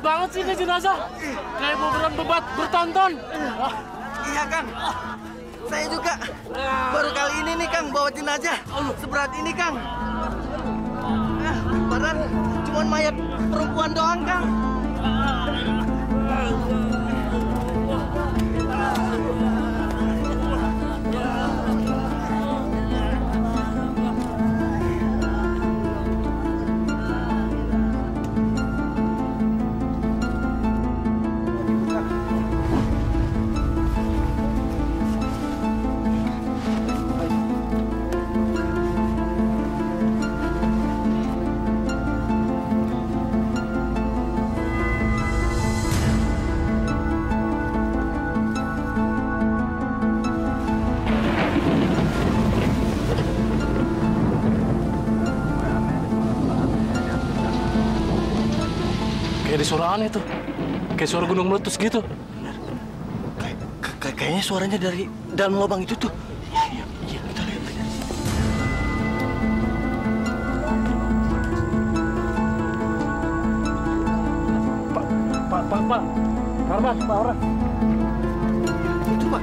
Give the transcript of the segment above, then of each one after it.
banget sih ini jenazah. Kayak mau berat bertonton. Iya, Kang. Saya juga baru kali ini nih, Kang, bawa jenazah seberat ini, Kang. Padahal cuma mayat perempuan doang, Kang. Kayak ada suara aneh tuh. Kayak suara gunung meletus gitu. Kayaknya suaranya dari dalam lubang itu tuh. Iya, kita lihat. Pak. Karman, Pak orang. Itu, Pak.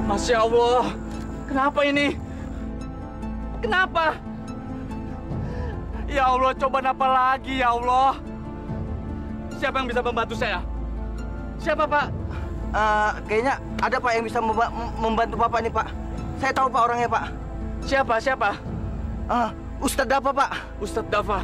Masya Allah. Kenapa ini? Kenapa? Ya Allah, coba apa lagi ya Allah? Siapa yang bisa membantu saya? Siapa, Pak? Kayaknya ada, Pak, yang bisa membantu Bapak nih, Pak. Saya tahu, Pak, orangnya, Pak. Siapa? Ustadz Dafa, Pak. Ustadz Dafa.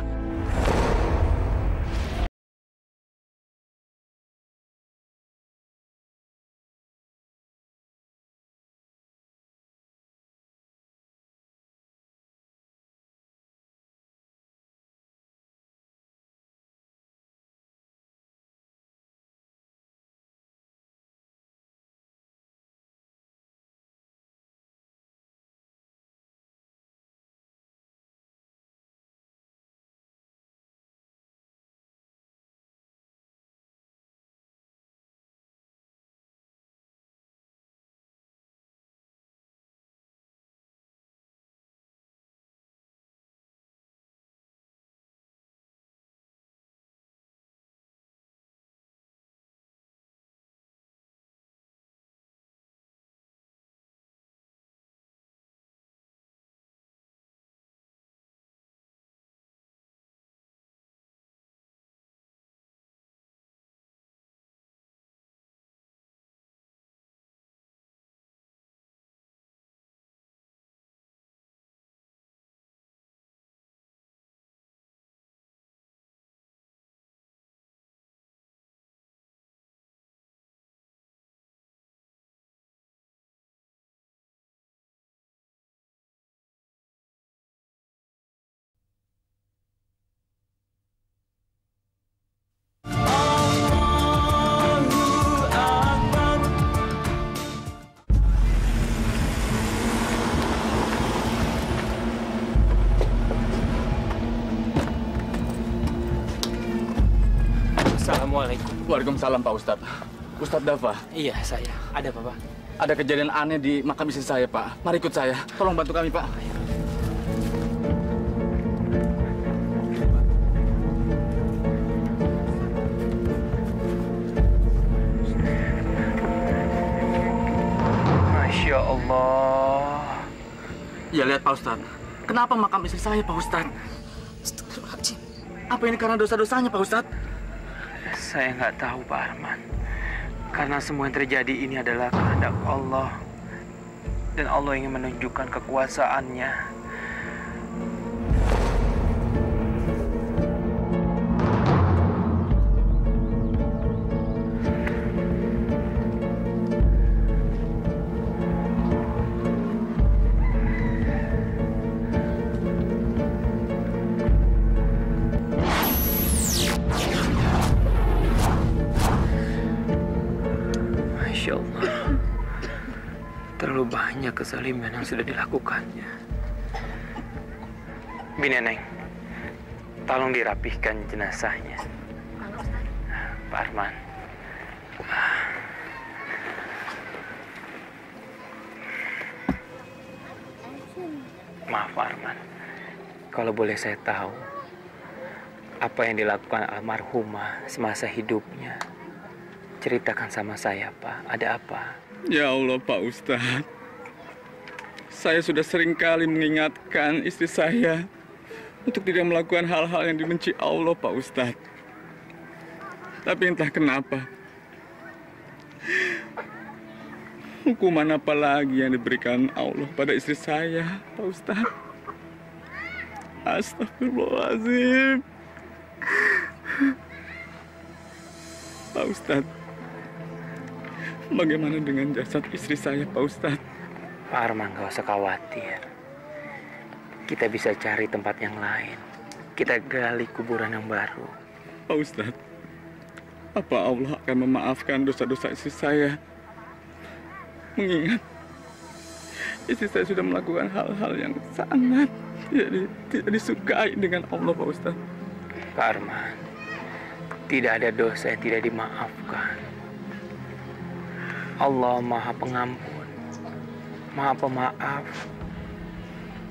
Assalamualaikum. Waalaikumsalam, Pak Ustadz. Ustadz Dafa. Iya, saya. Ada apa, Pak? Ada kejadian aneh di makam istri saya, Pak. Mari ikut saya. Tolong bantu kami, Pak. Masya Allah. Ya, lihat, Pak Ustadz. Kenapa makam istri saya, Pak Ustadz? Astagfirullahaladzim. Apa ini karena dosa-dosanya, Pak Ustadz? Saya nggak tahu, Pak Arman. Karena semua yang terjadi ini adalah kehendak Allah. Dan Allah ingin menunjukkan kekuasaannya. Masya Allah. Terlalu banyak kezaliman yang sudah dilakukannya. Bini Neng, tolong dirapihkan jenazahnya. Pak Arman. Maaf, Pak Arman. kalau boleh saya tahu, apa yang dilakukan almarhumah semasa hidupnya? Ceritakan sama saya, Pak. Ada apa? Ya Allah, Pak Ustadz. Saya sudah sering kali mengingatkan istri saya untuk tidak melakukan hal-hal yang dibenci Allah, Pak Ustadz. Tapi entah kenapa, hukuman apa lagi yang diberikan Allah pada istri saya, Pak Ustadz? Astagfirullahaladzim. Pak Ustadz, bagaimana dengan jasad istri saya, Pak Ustadz? Pak Arman, gak usah khawatir. Kita bisa cari tempat yang lain. Kita gali kuburan yang baru. Pak Ustadz, apa Allah akan memaafkan dosa-dosa istri saya? Mengingat istri saya sudah melakukan hal-hal yang sangat tidak disukai dengan Allah, Pak Ustadz. Pak Arman, tidak ada dosa yang tidak dimaafkan. Allah Maha Pengampun, Maha Pemaaf.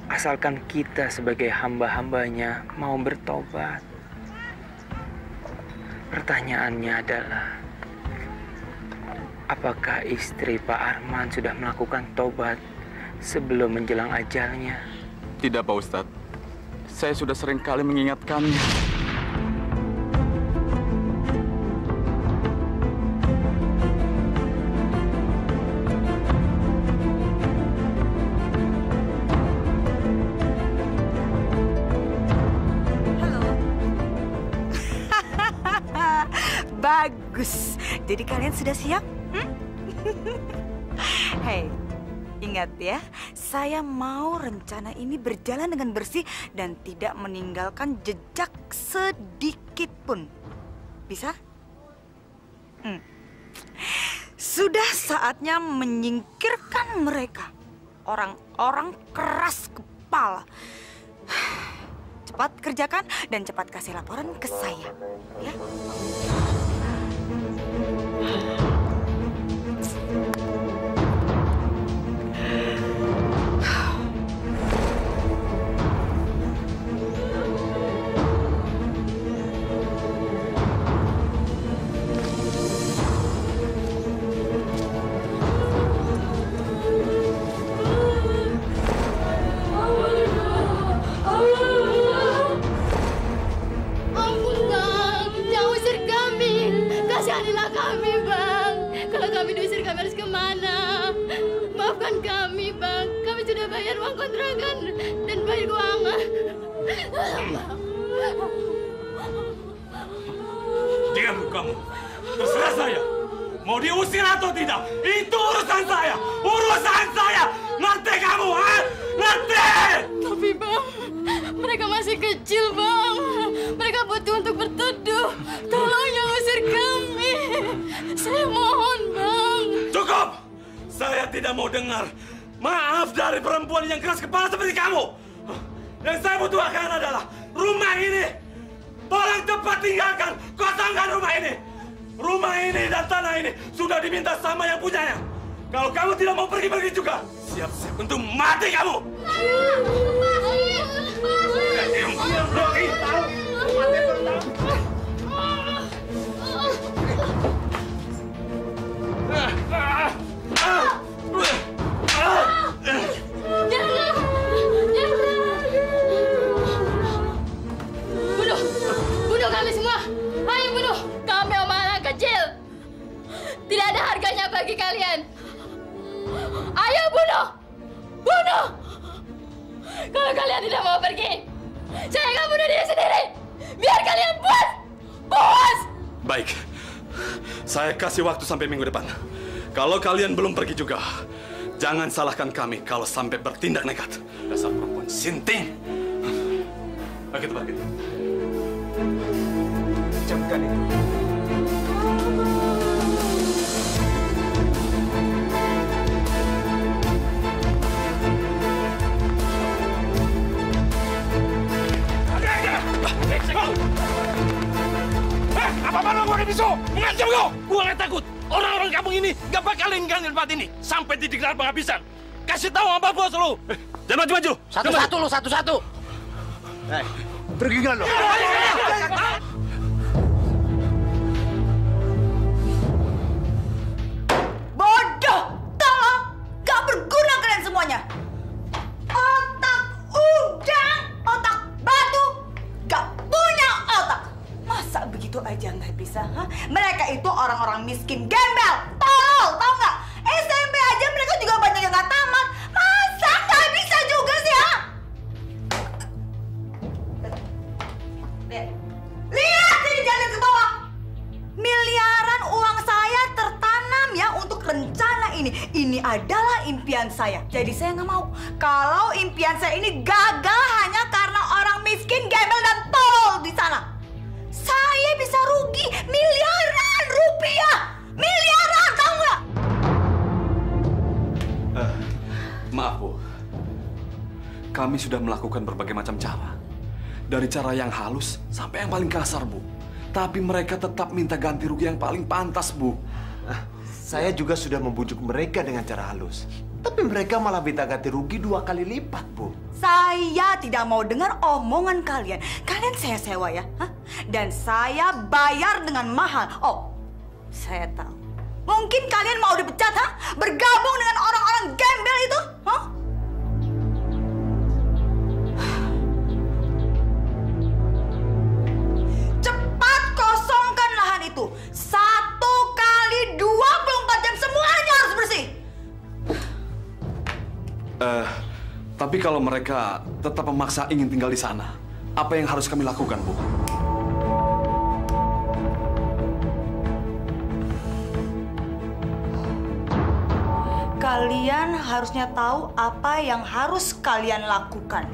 Asalkan kita sebagai hamba-hambanya mau bertobat. Pertanyaannya adalah, apakah istri Pak Arman sudah melakukan tobat sebelum menjelang ajalnya? Tidak, Pak Ustadz. Saya sudah sering kali mengingatkannya. Bagus. Jadi kalian sudah siap? Hei, ingat ya, saya mau rencana ini berjalan dengan bersih dan tidak meninggalkan jejak sedikit pun. Bisa? Sudah saatnya menyingkirkan mereka. Orang-orang keras kepala. Cepat kerjakan dan cepat kasih laporan ke saya. Ya. Kasihanilah kami, Bang. Kalau kami diusir, kami harus kemana? Maafkan kami, Bang. Kami sudah bayar uang kontrakan dan bayar keuangan. Diam kamu. Terserah saya. Mau diusir atau tidak, itu urusan saya. Urusan saya. Ngerti kamu, ha? Ngerti? Tapi, Bang, mereka masih kecil, Bang. Mereka butuh untuk berteduh. Tolong jangan usir kami. Saya mohon, Bang. Cukup! Saya tidak mau dengar maaf dari perempuan yang keras kepala seperti kamu. Yang saya butuhkan adalah rumah ini. Tolong cepat tinggalkan, kosongkan rumah ini. Rumah ini dan tanah ini sudah diminta sama yang punyanya. Kalau kamu tidak mau pergi-pergi juga, siap-siap untuk mati kamu. Bunuh kami semua. Ayo bunuh. Kami anak kecil. Tidak ada harganya bagi kalian. Ayo bunuh. Bunuh. Kalau kalian tidak mau pergi, saya akan bunuh diri sendiri. Biar kalian puas. Puas. Baik. Saya kasih waktu sampai minggu depan. Kalau kalian belum pergi juga, jangan salahkan kami kalau sampai bertindak nekat. Dasar perempuan sinting. Ayo kita pergi. Camkan itu. Apa-apaan gua bisu? Mengancam kau? Gua nggak takut. Orang-orang kampung ini nggak bakal ingkang di tempat ini sampai titik darah penghabisan. Kasih tahu apa bos lu? Jangan maju-maju. Satu-satu lu, satu-satu. Pergi nggak lo? Bodoh! Tolong! Gak berguna kalian semuanya! Otak udang, otak batu, gak punya otak! Masa begitu aja nggak bisa? Ha? Mereka itu orang-orang miskin, gembel, tolol, tau nggak? SMP aja mereka juga banyak yang nggak tamat. Masa nggak bisa juga sih, ha? Lihat ini, jangan ke bawah. Miliaran uang saya tertanam ya untuk rencana ini. Ini adalah impian saya. Jadi saya nggak mau kalau impian saya ini gagal hanya karena orang miskin, gembel dan tolol di sana. Saya bisa rugi miliaran rupiah. Miliaran, tahu nggak? Maaf, Bu. Kami sudah melakukan berbagai macam cara. Dari cara yang halus sampai yang paling kasar, Bu. Tapi mereka tetap minta ganti rugi yang paling pantas, Bu. Saya juga sudah membujuk mereka dengan cara halus. Tapi mereka malah minta ganti rugi 2 kali lipat, Bu. Saya tidak mau dengar omongan kalian. Kalian saya sewa ya, hah? Dan saya bayar dengan mahal. Oh, saya tahu. Mungkin kalian mau dipecat, ha? Bergabung dengan orang-orang gembel itu, hah? Cepat kosongkan lahan itu. 1 kali 24 jam semuanya harus bersih. Tapi kalau mereka tetap memaksa ingin tinggal di sana, apa yang harus kami lakukan, Bu? Kalian harusnya tahu apa yang harus kalian lakukan.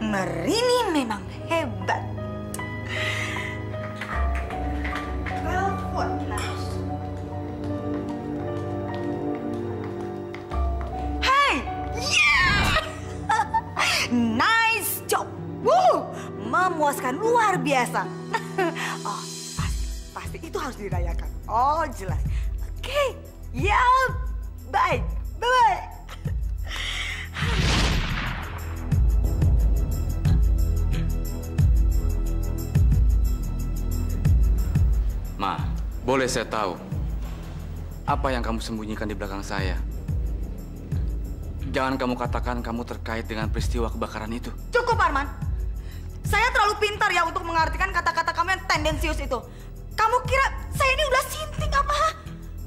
Merini memang hebat. Telepon harus. Hey, yeah! Nice job. Woo! Memuaskan luar biasa. Oh, pasti itu harus dirayakan. Oh, jelas. Oke, ya, bye, bye. Boleh saya tahu apa yang kamu sembunyikan di belakang saya? Jangan kamu katakan kamu terkait dengan peristiwa kebakaran itu. Cukup, Arman. Saya terlalu pintar ya untuk mengartikan kata-kata kamu yang tendensius itu. Kamu kira saya ini udah sinting apa?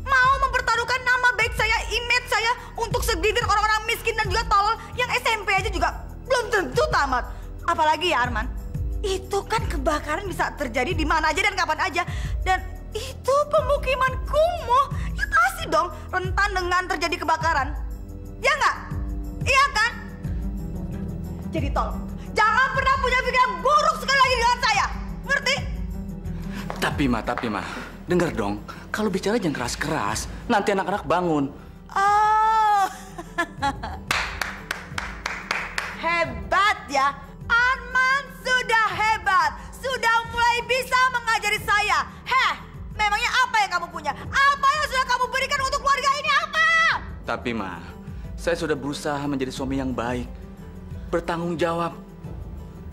Mau mempertaruhkan nama baik saya, image saya untuk segelintir orang-orang miskin dan juga tolol yang SMP aja juga belum tentu tamat. Apalagi ya, Arman, itu kan kebakaran bisa terjadi di mana aja dan kapan aja. Dan itu pemukiman kumuh. Ya pasti dong rentan dengan terjadi kebakaran. Ya nggak? Iya kan? Jadi tolong, jangan pernah punya pikiran buruk sekali lagi dengan saya. Ngerti? Tapi Ma, dengar dong. Kalau bicara jangan keras-keras, nanti anak-anak bangun. Oh, hebat ya. Arman sudah hebat. Sudah mulai bisa mengajari saya. Heh, memangnya apa yang kamu punya? Apa yang sudah kamu berikan untuk keluarga ini? Apa? Tapi Ma, saya sudah berusaha menjadi suami yang baik, bertanggung jawab.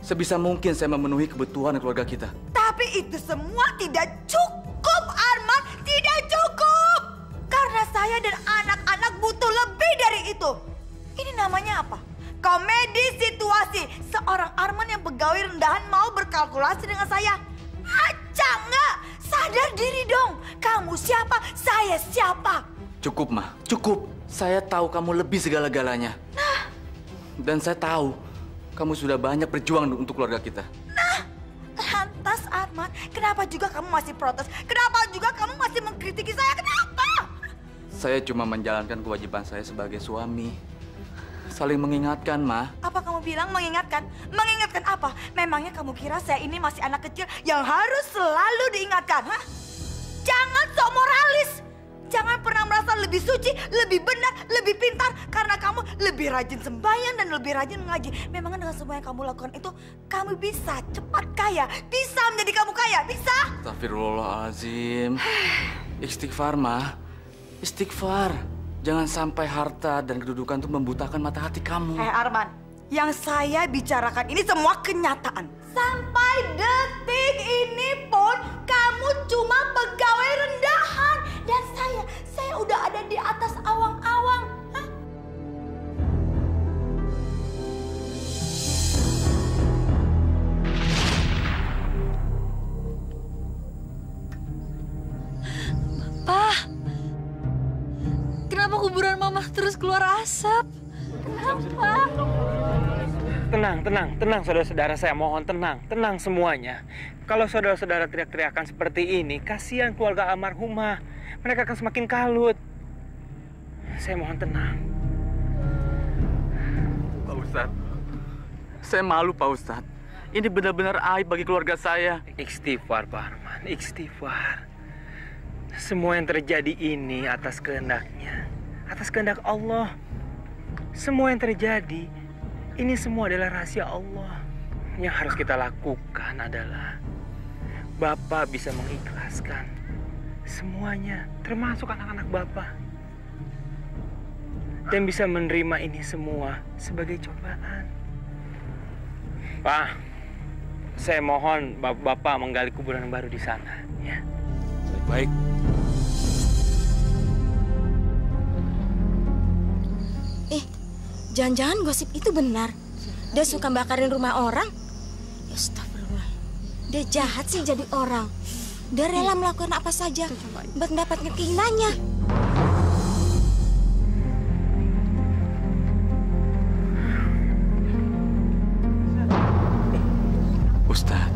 Sebisa mungkin saya memenuhi kebutuhan keluarga kita. Tapi itu semua tidak cukup, Arman. Tidak cukup. Karena saya dan anak-anak butuh lebih dari itu. Ini namanya apa? Komedi situasi. Seorang Arman yang pegawai rendahan mau berkalkulasi dengan saya. Aca nggak? Sadar diri dong. Kamu siapa? Saya siapa? Cukup, Ma. Cukup. Saya tahu kamu lebih segala-galanya. Nah. Dan saya tahu kamu sudah banyak berjuang untuk keluarga kita. Nah, lantas Arman, kenapa juga kamu masih protes? Kenapa juga kamu masih mengkritiki saya? Kenapa? Saya cuma menjalankan kewajiban saya sebagai suami. Saling mengingatkan, Ma. Apa kamu bilang mengingatkan? Mengingatkan apa? Memangnya kamu kira saya ini masih anak kecil yang harus selalu diingatkan? Hah? Jangan sok moralis. Jangan pernah merasa lebih suci, lebih benar, lebih pintar. Karena kamu lebih rajin sembahyang dan lebih rajin mengaji. Memangnya dengan semua yang kamu lakukan itu, kamu bisa cepat kaya. Bisa menjadi kamu kaya, bisa? Astagfirullahaladzim. Istighfar, Ma. Istighfar. Jangan sampai harta dan kedudukan itu membutakan mata hati kamu. Arman, yang saya bicarakan ini semua kenyataan. Sampai detik ini pun kamu cuma pegawai rendahan. Dan saya udah ada di atas awang-awang. Hah? Pa, kenapa kuburan Mama terus keluar asap? Kenapa? Tenang saudara-saudara, saya mohon tenang semuanya. Kalau saudara-saudara teriak-teriakan seperti ini, kasihan keluarga almarhumah. Mereka akan semakin kalut. Saya mohon tenang. Pak Ustadz, saya malu Pak Ustadz. Ini benar-benar aib bagi keluarga saya. Istighfar Pak Arman, istighfar. Semua yang terjadi ini atas kehendaknya, atas kehendak Allah. Semua yang terjadi, ini semua adalah rahasia Allah. Yang harus kita lakukan adalah Bapak bisa mengikhlaskan semuanya, termasuk anak-anak Bapak. Dan bisa menerima ini semua sebagai cobaan. Pak, saya mohon Bapak menggali kuburan baru di sana, ya. Baik. Jangan-jangan gosip itu benar. Dia suka bakarin rumah orang. Ya, astagfirullah. Dia jahat sih jadi orang. Dia rela melakukan apa saja buat mendapatkan keinginannya. Ustadz.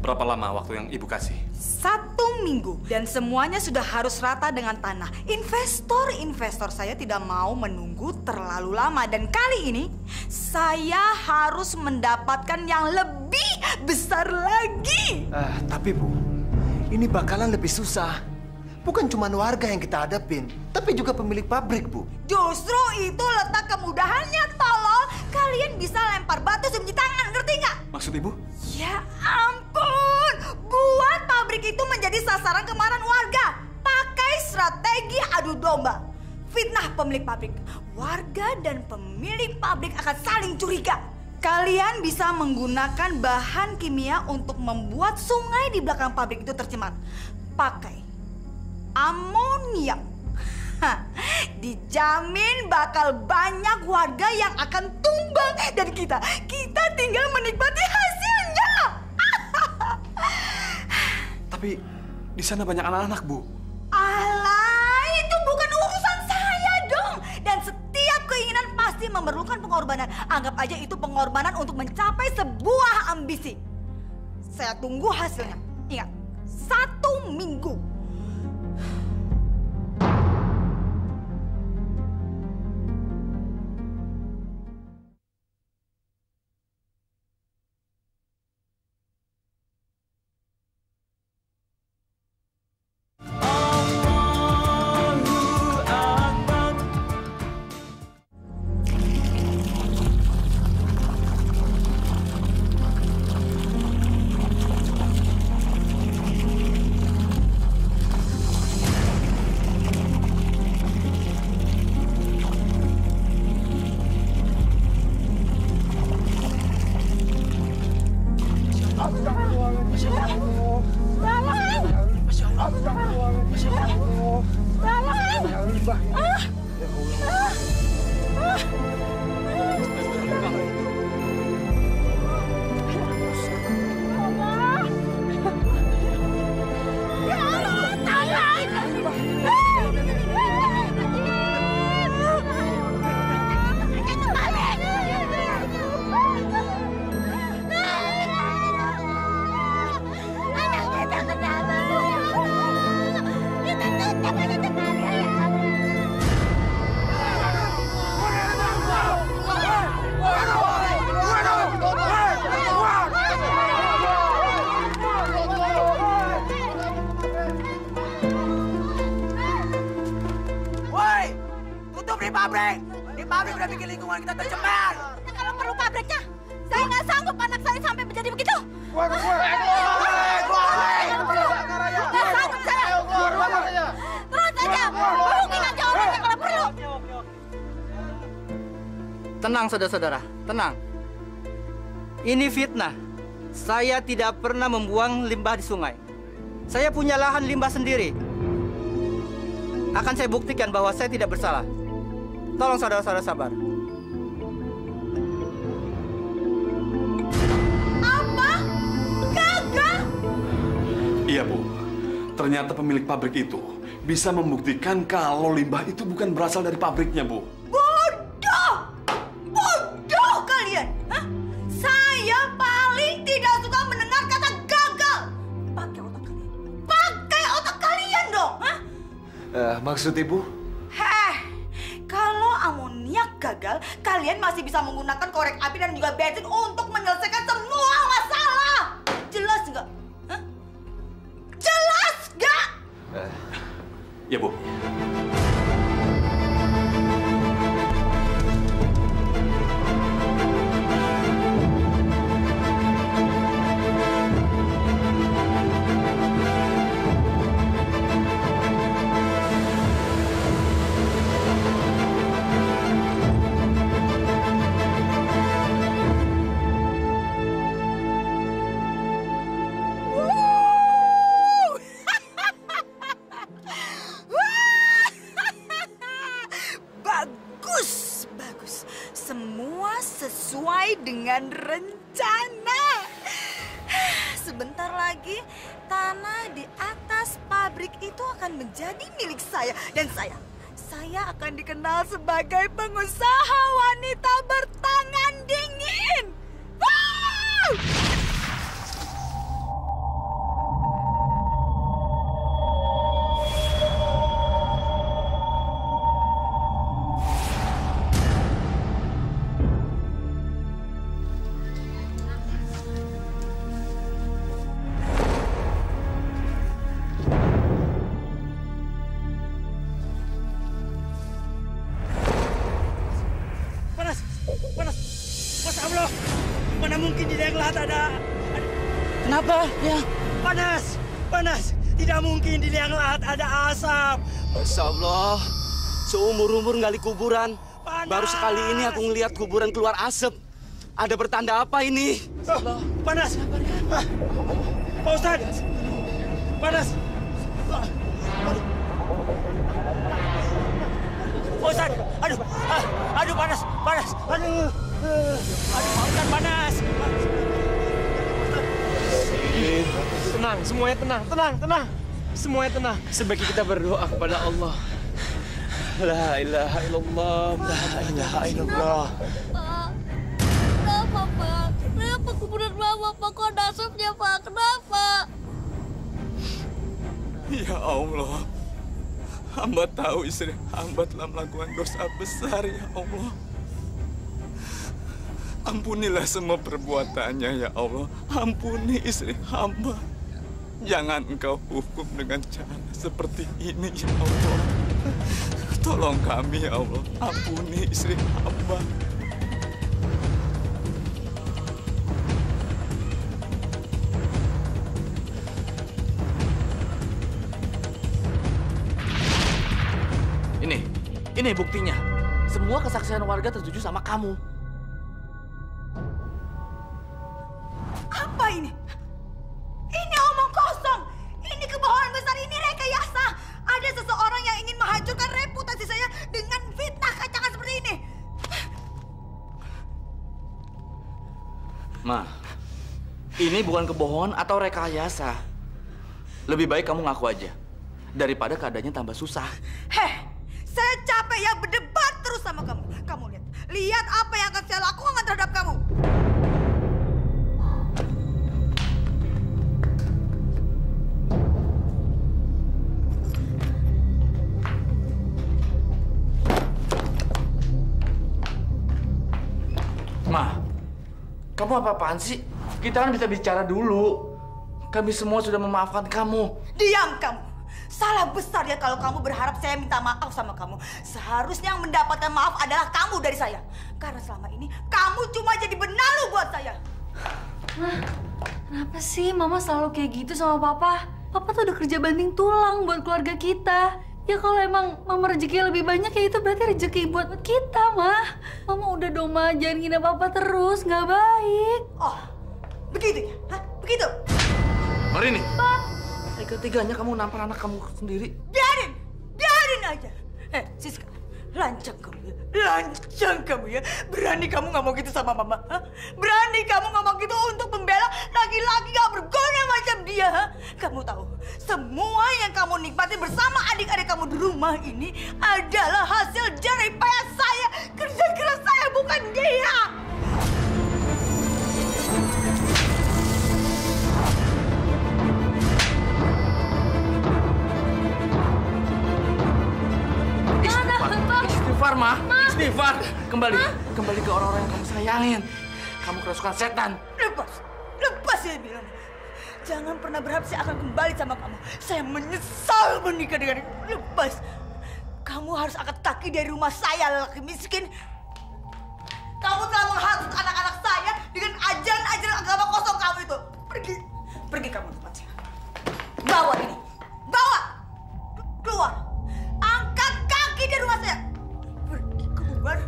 Berapa lama waktu yang Ibu kasih? 1 minggu. Dan semuanya sudah harus rata dengan tanah. Investor saya tidak mau menunggu terlalu lama. Dan kali ini, saya harus mendapatkan yang lebih besar lagi. Tapi Bu, ini bakalan lebih susah. Bukan cuma warga yang kita hadapin, tapi juga pemilik pabrik, Bu. Justru itu letak kemudahannya, tolol. Kalian bisa lempar batu sebiji tangan, ngerti nggak? Maksud Ibu? Ya memfitnah pemilik pabrik. Warga dan pemilik pabrik akan saling curiga. Kalian bisa menggunakan bahan kimia untuk membuat sungai di belakang pabrik itu tercemar. Pakai amoniak. Dijamin bakal banyak warga yang akan tumbang dan kita tinggal menikmati hasilnya. Tapi di sana banyak anak-anak, Bu. Alah, itu bukan urusan saya dong. Dan setiap keinginan pasti memerlukan pengorbanan. Anggap aja itu pengorbanan untuk mencapai sebuah ambisi. Saya tunggu hasilnya. Ingat, 1 minggu. Di pabrik udah bikin lingkungan kita tercemar. Kalau perlu pabriknya, saya nggak sanggup anak saya sampai menjadi begitu. Nggak sanggup saya. Terus aja, hubungin aja orangnya kalau perlu. Tenang saudara-saudara, tenang. Ini fitnah. Saya tidak pernah membuang limbah di sungai. Saya punya lahan limbah sendiri. Akan saya buktikan bahwa saya tidak bersalah. Tolong saudara-saudara sabar. Apa? Gagal? Iya, Bu. Ternyata pemilik pabrik itu bisa membuktikan kalau limbah itu bukan berasal dari pabriknya, Bu. Bodoh! Bodoh kalian! Hah? Saya paling tidak suka mendengar kata gagal. Pakai otak kalian. Pakai otak kalian dong! Hah? Maksud Ibu? Kalau amoniak gagal, kalian masih bisa menggunakan korek api dan juga bensin untuk menyelesaikan semua masalah. Jelas nggak? Hah? Jelas nggak? Ya, Bu. Sesuai dengan rencana. Sebentar lagi tanah di atas pabrik itu akan menjadi milik saya. Dan saya akan dikenal sebagai pengusaha wanita bertangan dingin. Wow! Mana mungkin di liang lahat ada... Kenapa? Ya. Panas. Tidak mungkin di liang lahat ada asap. Masya Allah. Seumur-umur gali kuburan. Baru sekali ini aku ngelihat kuburan keluar asap. Ada pertanda apa ini? Panas! Pak Ustadz! Panas! Pak Ustadz! Aduh panas! Aduh Pak Ustadz panas! Tenang, semuanya tenang. Semuanya tenang. Sebaiknya kita berdoa kepada Allah. La ilaha illallah, la ilaha illallah. Kenapa, Pak? Kenapa kuburan Mama, Pak? Kok ada asapnya, Pak? Kenapa? Ya Allah, hamba tahu istri hamba telah melakukan dosa besar, ya Allah. Ampunilah semua perbuatannya, ya Allah. Ampuni istri hamba. Jangan engkau hukum dengan cara seperti ini, ya Allah. Tolong kami, ya Allah. Ampuni istri hamba. Ini buktinya. Semua kesaksian warga tertuju sama kamu. Apa ini? Ini omong kosong. Ini kebohongan besar, ini rekayasa. Ada seseorang yang ingin menghancurkan reputasi saya dengan fitnah kacangan seperti ini. Ma, ini bukan kebohongan atau rekayasa. Lebih baik kamu ngaku aja. Daripada keadaannya tambah susah. Heh, saya capek ya berdebat terus sama kamu. Kamu lihat apa yang akan saya lakukan terhadap kamu. Ma, kamu apa-apaan sih? Kita kan bisa bicara dulu. Kami semua sudah memaafkan kamu. Diam kamu. Salah besar ya kalau kamu berharap saya minta maaf sama kamu. Seharusnya yang mendapatkan maaf adalah kamu dari saya. Karena selama ini kamu cuma jadi benalu buat saya. Mah, kenapa sih Mama selalu kayak gitu sama Papa? Papa tuh udah kerja banting tulang buat keluarga kita. Ya kalau emang Mama rezeki lebih banyak ya itu berarti rezeki buat kita, Mah. Mama udah dong, Mah. Jangan ngina Papa terus, nggak baik. Oh, begitu ya? Hah? Begitu? Marini. Pak. Tega-teganya kamu nampar anak kamu sendiri. Biarin aja. Siska, lancang kamu ya. Berani kamu ngomong gitu sama Mama? Hah? Berani kamu ngomong gitu untuk membela laki-laki gak berguna macam dia? Hah? Kamu tahu, semua yang kamu nikmati bersama adik-adik kamu di rumah ini adalah hasil jerih payah saya, kerja keras saya, bukan dia. Istighfar, Ma. Istighfar. Kembali ke orang-orang yang kamu sayangin. Kamu kerasukan setan. Lepas ya bilang. Jangan pernah berharap saya akan kembali sama kamu. Saya menyesal menikah dengan lepas. Kamu harus angkat kaki dari rumah saya, lelaki miskin. Kamu telah menghasut anak-anak saya dengan ajaran-ajaran agama kosong kamu itu. Pergi kamu tempat saya. Bawa ini. Bawa. Keluar. Angkat kaki dari rumah saya. Pergi keluar.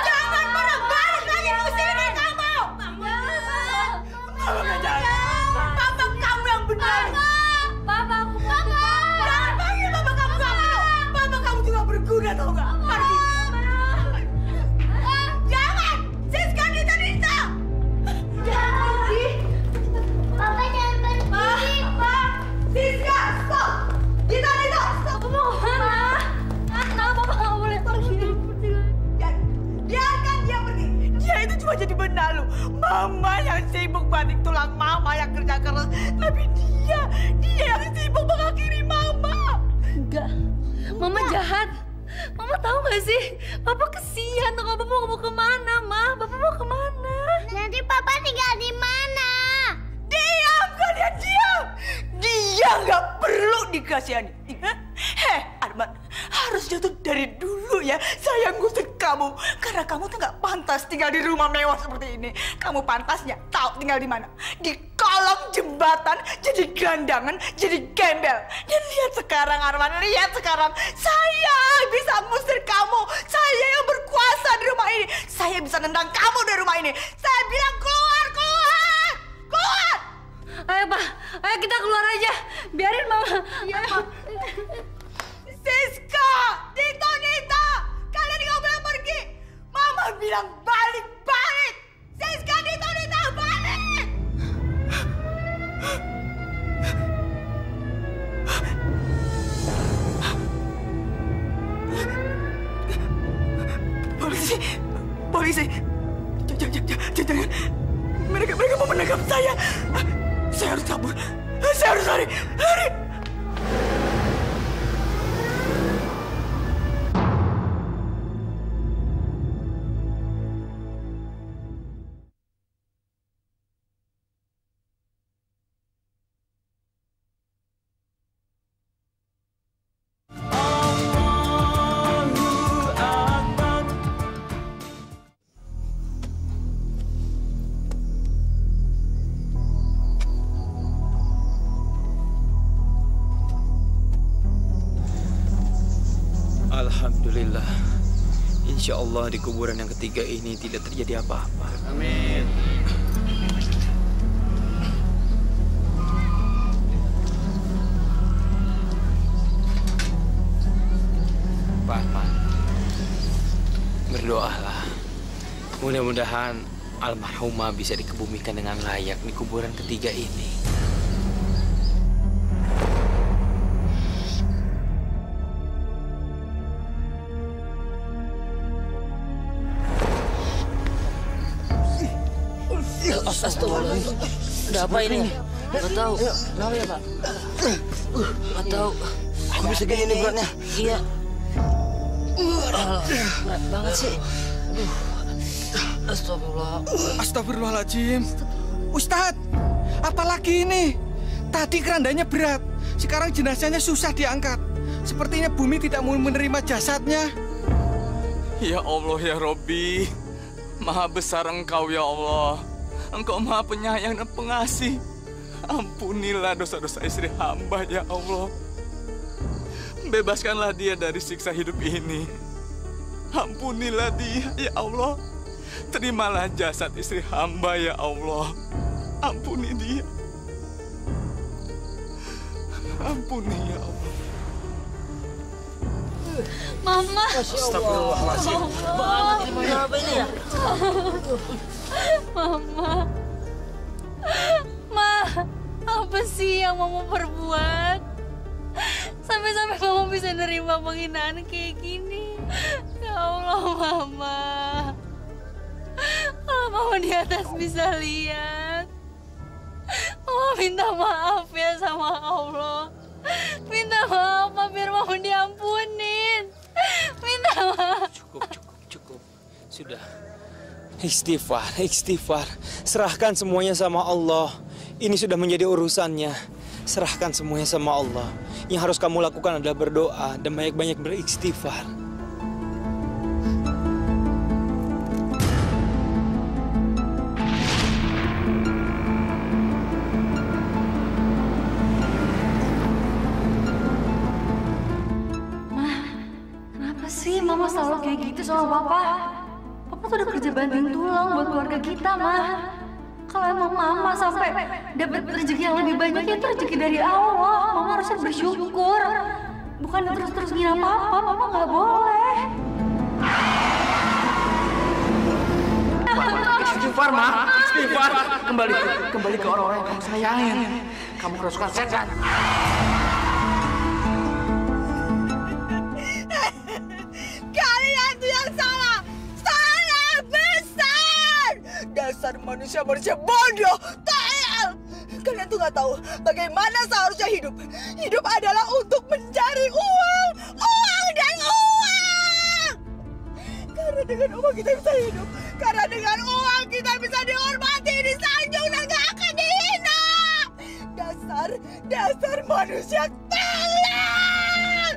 Jangan pernah balik lagi ke sini kamu. Papa kamu yang benar. Jangan panggil papa kamu gak perlu. Papa kamu juga berguna tau gak? Pergi. Jangan. Siska, Nita. Jangan pergi. Papa jangan pergi. Siska, stop. Nita, stop. Aku mau kemana? Kenapa Papa gak boleh pergi? Biarkan dia pergi. Dia itu cuma jadi benalu. Mama yang sibuk banting tulang, Mama yang kerja keras. Tapi dia yang sibuk mengakhiri Mama. Enggak, Mama jahat. Mama tahu gak sih? Papa kesian tuh. Papa mau kemana, Ma? Papa mau kemana? Nanti Papa tinggal di mana? Diam kalian, diam. Dia nggak perlu dikasihani. Arman, harusnya tuh dari dulu ya saya ngusir kamu. Karena kamu tuh nggak pantas tinggal di rumah mewah seperti ini. Kamu pantasnya tahu tinggal di mana? Di kolong jembatan, jadi gelandangan, jadi gembel. Dan lihat sekarang Arman, lihat sekarang. Saya bisa ngusir kamu. Saya yang berkuasa di rumah ini. Saya bisa nendang kamu dari rumah ini. Saya bilang keluar, keluar, keluar. Ayo Pak, ayo kita keluar aja. Biarin Mama. Ya. Siska, Dito, Nita, kalian nggak boleh pergi. Mama bilang balik, balik. Siska, Dito, Nita, balik. Polisi, polisi. Jangan. Mereka mau menangkap saya. Saya harus kabur. Saya harus lari. Lari. Alhamdulillah. Insya Allah di kuburan yang ketiga ini tidak terjadi apa-apa. Amin. Pak, berdoalah. Mudah-mudahan almarhumah bisa dikebumikan dengan layak di kuburan ketiga ini. Astagfirullahaladzim. Ada apa ini? Nggak tahu. Kenapa ya, Pak? Nggak tahu. Aku bisa gini nih beratnya. Iya. Berat banget sih. Astagfirullah. Astagfirullahaladzim. Ustadz, apalagi ini? Tadi kerandanya berat. Sekarang jenazahnya susah diangkat. Sepertinya bumi tidak mau menerima jasadnya. Ya Allah ya Robbi. Maha besar Engkau ya Allah. Engkau Maha Penyayang dan Pengasih. Ampunilah dosa-dosa istri hamba ya Allah. Bebaskanlah dia dari siksa hidup ini. Ampunilah dia ya Allah. Terimalah jasad istri hamba ya Allah. Ampuni dia. Ampuni ya Allah. Mama. Astagfirullahaladzim. Banget ini mau apa ini ya? Mama. Ma, apa sih yang Mama perbuat? Sampai-sampai Mama bisa nerima penghinaan kayak gini. Ya Allah, Mama. Kalau Mama di atas bisa lihat. Mama minta maaf ya sama Allah. Minta maaf, biar Mama diampunin. Minta maaf. Cukup. Sudah. Istighfar. Serahkan semuanya sama Allah. Ini sudah menjadi urusannya. Serahkan semuanya sama Allah. Yang harus kamu lakukan adalah berdoa dan banyak-banyak beristighfar. Mama selalu kayak gitu sama Papa. Papa tuh udah kerja banting tulang buat keluarga kita, Ma. Kalau emang Mama sampai dapat rezeki yang lebih banyak, itu rezeki dari Allah. Mama harusnya bersyukur. Bukan terus-terus ngira Papa. Mama nggak boleh. Istighfar, Ma. Istighfar. Kembali ke orang-orang yang kamu sayangin. Kamu kerasukan setan. Dasar manusia bodoh, tayal. Kalian tuh nggak tahu bagaimana seharusnya hidup. Hidup adalah untuk mencari uang dan uang. Karena dengan uang kita bisa hidup. Karena dengan uang kita bisa dihormati, disanjung dan gak akan dihina. Dasar manusia tayal.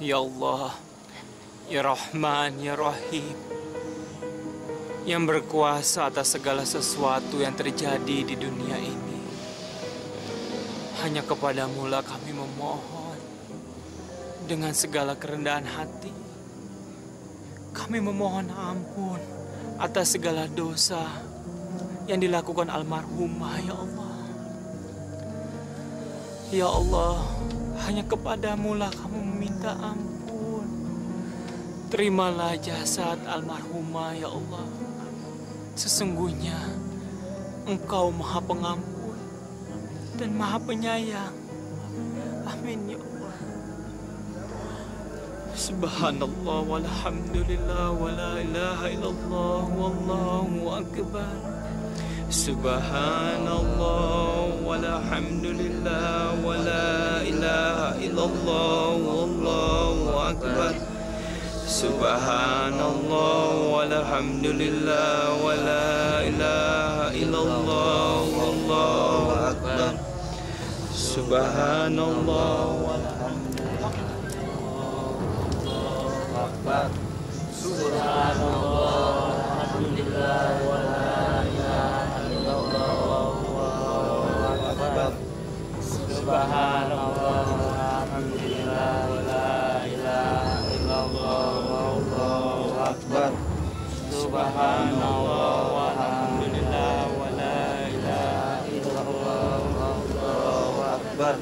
Ya Allah, Ya Rahman, Ya Rahim, yang berkuasa atas segala sesuatu yang terjadi di dunia ini. Hanya kepadamu lah kami memohon dengan segala kerendahan hati. Kami memohon ampun atas segala dosa yang dilakukan almarhumah, ya Allah. Ya Allah, hanya kepadamu lah kami meminta ampun. Terimalah jasad almarhumah, ya Allah. Sesungguhnya Engkau Maha Pengampun dan Maha Penyayang. Amin, ya Allah. Subhanallah walhamdulillah wa la ilaha illallah wallahu akbar. Subhanallah walhamdulillah wa la ilaha illallah wallahu akbar. Subhanallah walhamdulillah wa la ilaha illallah wallahu akbar. Subhanallah walhamdulillah akbar. Subhanallah walhamdulillah wa la ilaha illallah wallahu akbar. Subhanallah walhamdulillah wa la ilaha illallah wallahu akbar. Subhanallah walhamdulillah wa la ilaha illallah wallahu akbar.